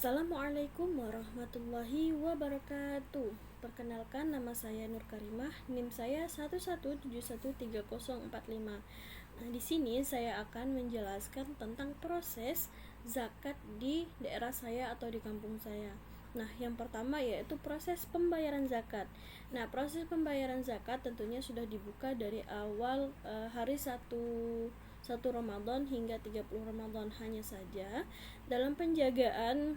Assalamualaikum warahmatullahi wabarakatuh. Perkenalkan, nama saya Nur Karimah, NIM saya 117130045. Nah, di sini saya akan menjelaskan tentang proses zakat di daerah saya atau di kampung saya. Nah, yang pertama yaitu proses pembayaran zakat. Nah, proses pembayaran zakat tentunya sudah dibuka dari awal hari 1 Ramadan hingga 30 Ramadan. Hanya saja dalam penjagaan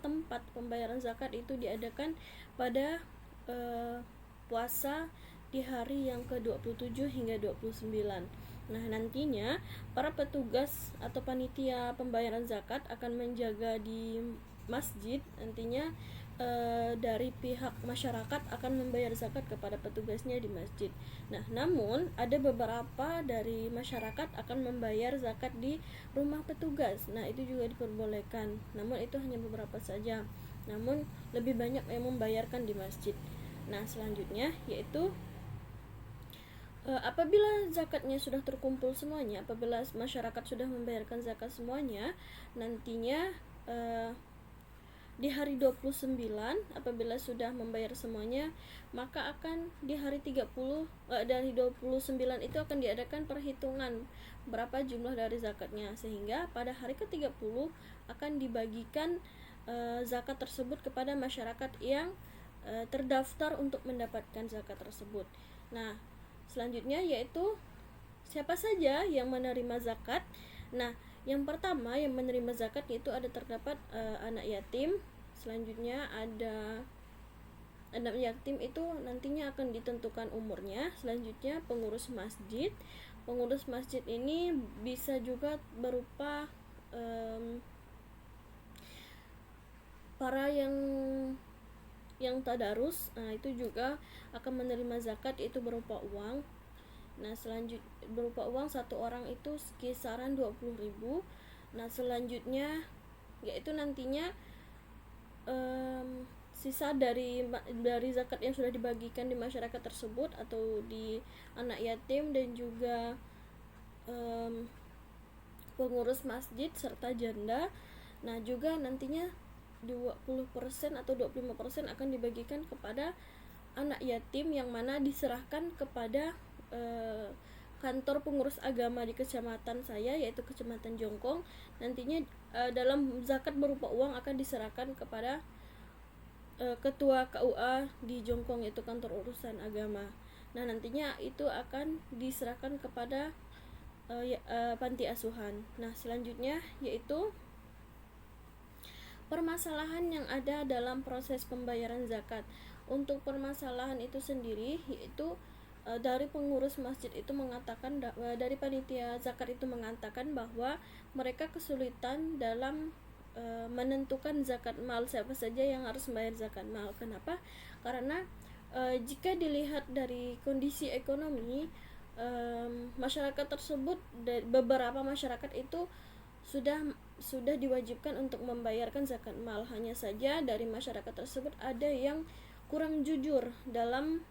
tempat pembayaran zakat itu diadakan pada puasa di hari yang ke-27 hingga 29. Nah, nantinya para petugas atau panitia pembayaran zakat akan menjaga di masjid. Nantinya dari pihak masyarakat akan membayar zakat kepada petugasnya di masjid. Nah, namun ada beberapa dari masyarakat akan membayar zakat di rumah petugas. Nah, itu juga diperbolehkan. Namun itu hanya beberapa saja. Namun lebih banyak yang membayarkan di masjid. Nah, selanjutnya yaitu apabila zakatnya sudah terkumpul semuanya, apabila masyarakat sudah membayarkan zakat semuanya, nantinya di hari 29 apabila sudah membayar semuanya, maka akan di hari 30 dari 29 itu akan diadakan perhitungan berapa jumlah dari zakatnya, sehingga pada hari ke-30 akan dibagikan zakat tersebut kepada masyarakat yang terdaftar untuk mendapatkan zakat tersebut. Nah, selanjutnya yaitu siapa saja yang menerima zakat. Nah, yang pertama yang menerima zakat itu terdapat anak yatim. Selanjutnya ada anak yatim itu nantinya akan ditentukan umurnya. Selanjutnya pengurus masjid. Pengurus masjid ini bisa juga berupa para yang tadarus. Nah, itu juga akan menerima zakat, itu berupa uang. Nah, selanjutnya berupa uang satu orang itu kisaran 20.000. Nah, selanjutnya yaitu nantinya sisa dari zakat yang sudah dibagikan di masyarakat tersebut atau di anak yatim dan juga pengurus masjid serta janda. Nah, juga nantinya 20% atau 25% akan dibagikan kepada anak yatim yang mana diserahkan kepada kantor pengurus agama di kecamatan saya, yaitu kecamatan Jongkong. Nantinya dalam zakat berupa uang akan diserahkan kepada ketua KUA di Jongkong, yaitu kantor urusan agama. Nah, nantinya itu akan diserahkan kepada panti asuhan. Nah, selanjutnya yaitu permasalahan yang ada dalam proses pembayaran zakat. Untuk permasalahan itu sendiri yaitu dari pengurus masjid itu mengatakan, dari panitia zakat itu mengatakan bahwa mereka kesulitan dalam menentukan zakat mal, siapa saja yang harus membayar zakat mal. Kenapa? Karena jika dilihat dari kondisi ekonomi masyarakat tersebut, beberapa masyarakat itu sudah diwajibkan untuk membayarkan zakat mal. Hanya saja dari masyarakat tersebut ada yang kurang jujur dalam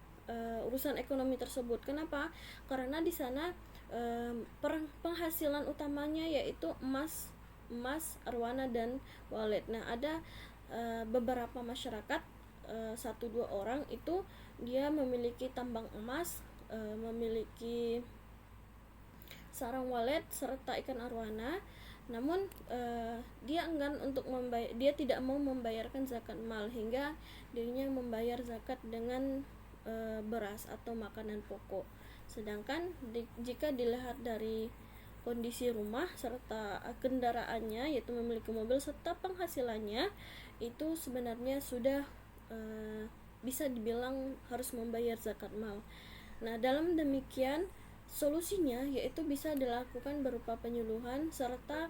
urusan ekonomi tersebut. Kenapa? Karena di sana penghasilan utamanya yaitu emas, arwana dan walet. Nah, ada beberapa masyarakat 1-2 orang itu dia memiliki tambang emas, memiliki sarang walet serta ikan arwana. Namun dia enggan untuk dia tidak mau membayarkan zakat mal, hingga dirinya membayar zakat dengan beras atau makanan pokok. Sedangkan jika dilihat dari kondisi rumah serta kendaraannya, yaitu memiliki mobil serta penghasilannya, itu sebenarnya sudah bisa dibilang harus membayar zakat mal. Nah, dalam demikian solusinya yaitu bisa dilakukan berupa penyuluhan serta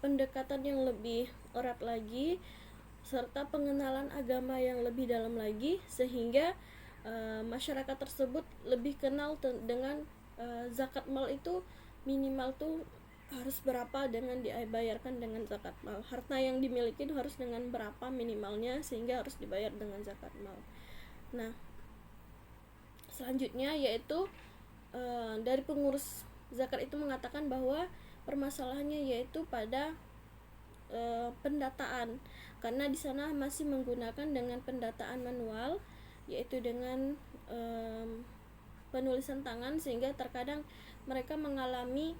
pendekatan yang lebih erat lagi serta pengenalan agama yang lebih dalam lagi, sehingga masyarakat tersebut lebih kenal dengan zakat mal itu minimal tuh harus berapa dengan dibayarkan dengan zakat mal. Harta yang dimiliki itu harus dengan berapa minimalnya sehingga harus dibayar dengan zakat mal. Nah, selanjutnya yaitu dari pengurus zakat itu mengatakan bahwa permasalahannya yaitu pada pendataan, karena di sana masih menggunakan dengan pendataan manual, yaitu dengan penulisan tangan, sehingga terkadang mereka mengalami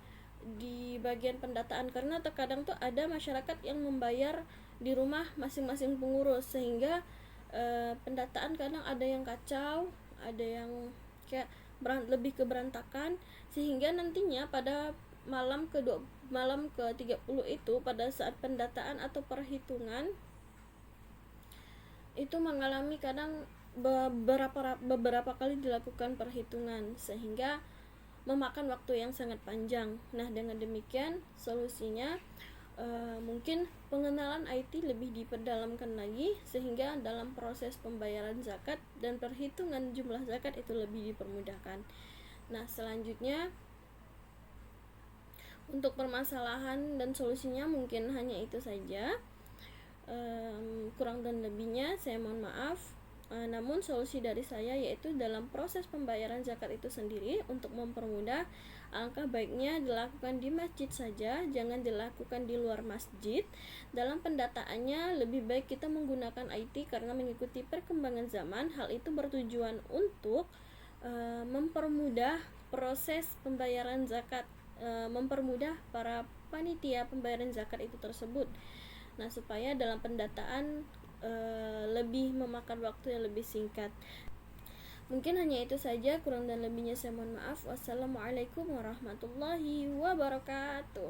di bagian pendataan, karena terkadang tuh ada masyarakat yang membayar di rumah masing-masing pengurus, sehingga pendataan kadang ada yang kacau, ada yang kayak lebih ke berantakan, sehingga nantinya pada malam ke-30 itu, pada saat pendataan atau perhitungan itu mengalami kadang beberapa kali dilakukan perhitungan, sehingga memakan waktu yang sangat panjang. Nah, dengan demikian solusinya mungkin pengenalan IT lebih diperdalamkan lagi, sehingga dalam proses pembayaran zakat dan perhitungan jumlah zakat itu lebih dipermudahkan. Nah, selanjutnya untuk permasalahan dan solusinya mungkin hanya itu saja. Kurang dan lebihnya saya mohon maaf. Namun solusi dari saya yaitu dalam proses pembayaran zakat itu sendiri, untuk mempermudah, alangkah baiknya dilakukan di masjid saja, jangan dilakukan di luar masjid. Dalam pendataannya lebih baik kita menggunakan IT karena mengikuti perkembangan zaman. Hal itu bertujuan untuk mempermudah proses pembayaran zakat, mempermudah para panitia pembayaran zakat itu tersebut. Nah, supaya dalam pendataan lebih memakan waktu yang lebih singkat. Mungkin hanya itu saja, kurang dan lebihnya saya mohon maaf. Wassalamualaikum warahmatullahi wabarakatuh.